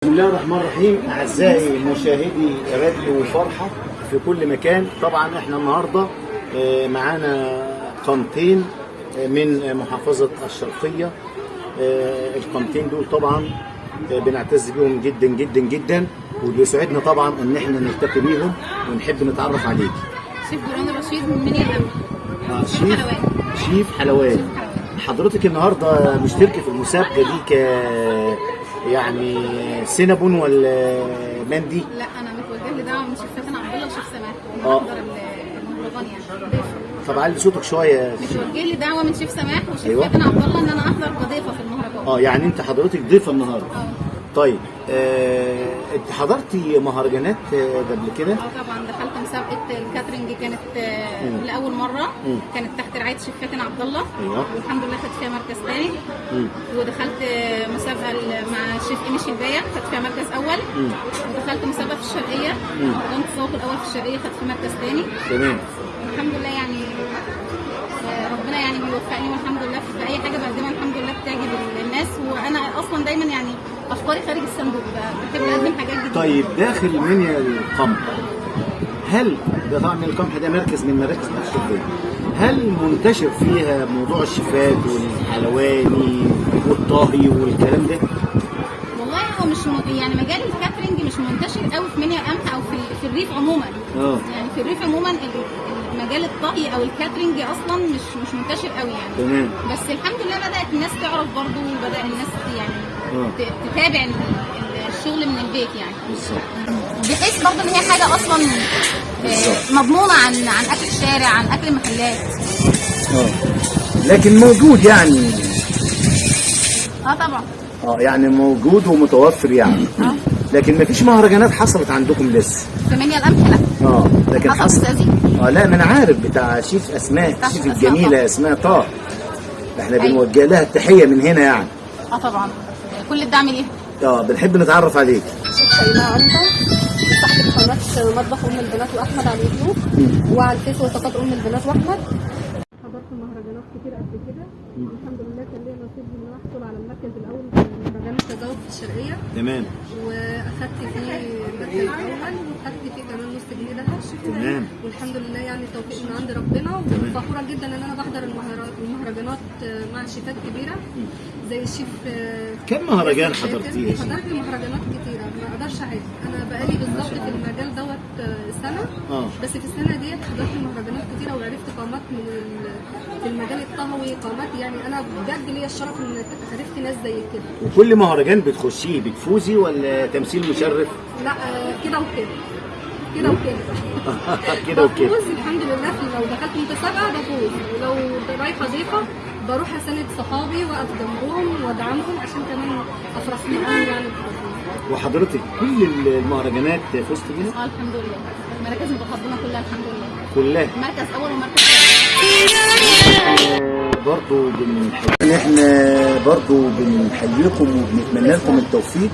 بسم الله الرحمن الرحيم. اعزائي مشاهدي راديو فرحه في كل مكان، طبعا احنا النهارده معانا قامتين من محافظه الشرقيه. القامتين دول طبعا بنعتز بيهم جدا جدا جدا، وبيسعدنا طبعا ان احنا نلتقي بيهم ونحب نتعرف عليك. شيف دوران الرشيد من منيا الأمل. شيف حلوان. حضرتك النهارده مشتركه في المسابقه دي يعني سينابون ولا مندي؟ لا، انا متوجه لدعوه من شيف عبد الله وشيف سماح احضر المهرجان يعني. طب علي صوتك شويه. متوجه لي دعوه من شيف سماح وشيف أيوة. عبد الله ان انا احضر كضيفه في المهرجان. يعني انت حضرتك ضيفه النهارده. طيب انت حضرتي مهرجانات قبل كده؟ طبعا دخلت مسابقه الكاترينج، كانت لاول مره. كانت تحت رعايه شيف فاتن عبد الله. ايوه. والحمد لله خدت فيها مركز ثاني. ودخلت مسابقه مع شيف ايمي شلبايه، خدت فيها مركز اول. ودخلت مسابقه في الشرقيه، كنت التفوق الاول في الشرقيه، خدت في مركز ثاني. تمام. الحمد لله يعني ربنا يعني بيوفقني، والحمد لله في اي حاجه بقدمها الحمد لله بتعجب الناس. وانا اصلا دايما يعني افكاري خارج الصندوق، بحب اقدم حاجات جديده. طيب داخل منيا القمح، هل ده طبعا القمح ده مركز من مراكز الشرقيه، هل منتشر فيها موضوع الشيفات والحلواني والطاهي والكلام ده؟ والله هو مش يعني مجال الكاترينج مش منتشر قوي في منيا القمح او في الريف عموما. يعني في الريف عموما مجال الطهي او الكاترينج اصلا مش منتشر قوي يعني. تمام. بس الحمد لله بدات الناس تعرف برضه، وبدا الناس يعني تتابع الشغل من البيت يعني. بالظبط. بحيث برضه ان هي حاجه اصلا مضمونه عن اكل الشارع، عن اكل المحلات. لكن موجود يعني. طبعا. يعني موجود ومتوفر يعني. لكن مفيش مهرجانات حصلت عندكم لسه. في منيا القمح لا. لكن حصل. لا ما انا عارف بتاع شيف اسماء، شيف الجميله اسماء طه. احنا بنوجه لها التحيه من هنا يعني. طبعا كل الدعم ليها. بنحب نتعرف عليك. شيف شيماء عنده، صاحبة قناة مطبخ ام البنات واحمد على اليوتيوب، وعلى الفيس وصفات ام البنات واحمد. حضرت مهرجانات كتير قبل كده، والحمد لله كان ليا نصيب ان انا احصل على المركز الاول في مهرجان التذوق في الشرقيه. تمام. واخدت فيه المركز الاول، وخدت فيه كمان نص جنيه دهب. تمام. والحمد لله يعني التوفيق من عند ربنا، وفخوره جدا ان انا بحضر المهرجانات مع شيفات كبيره زي الشيف. كم مهرجان حضرتيه؟ حضرت مهرجانات كتيره ما اقدرش اعد. انا بقالي بالظبط في المجال دوت سنه. بس في السنه ديت حضرت مهرجانات كتيره، وعرفت قامات في المجال الطهوي، قامات يعني انا بجد ليا الشرف ان عرفت ناس زي كده. وكل مهرجان بتخشيه بتفوزي ولا تمثيل مشرف؟ لا، كده وكده. كده وكده. كده وكده. بفوز الحمد لله. لو دخلت متسابقه بفوز، ولو رايحه ضيفه بروح اساند صحابي واقف جنبهم وادعمهم عشان كمان افرح معاهم يعني. وحضرتك كل المهرجانات فزت بيها؟ الحمد لله. المراكز المتقدمه كلها الحمد لله. كلها. مركز اول ومركز ثاني. برضو احنا برضو بنحييكم وبنتمنى لكم التوفيق،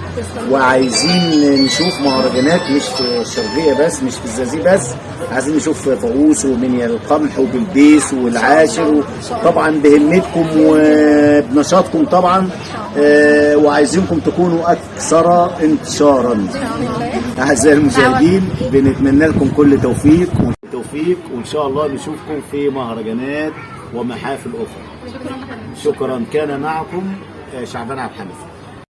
وعايزين نشوف مهرجانات مش في الشرقيه بس، مش في الزقازيق بس، عايزين نشوف فؤوس ومنيا القمح وبلبيس والعاشر، طبعا بهمتكم وبنشاطكم طبعا. وعايزينكم تكونوا اكثر انتشارا. اعزائي المشاهدين بنتمنى لكم كل توفيق وان شاء الله نشوفكم في مهرجانات ومحافل اخرى. شكرا لحضرتك. شكرا. كان معكم شعبان عبد الحميد.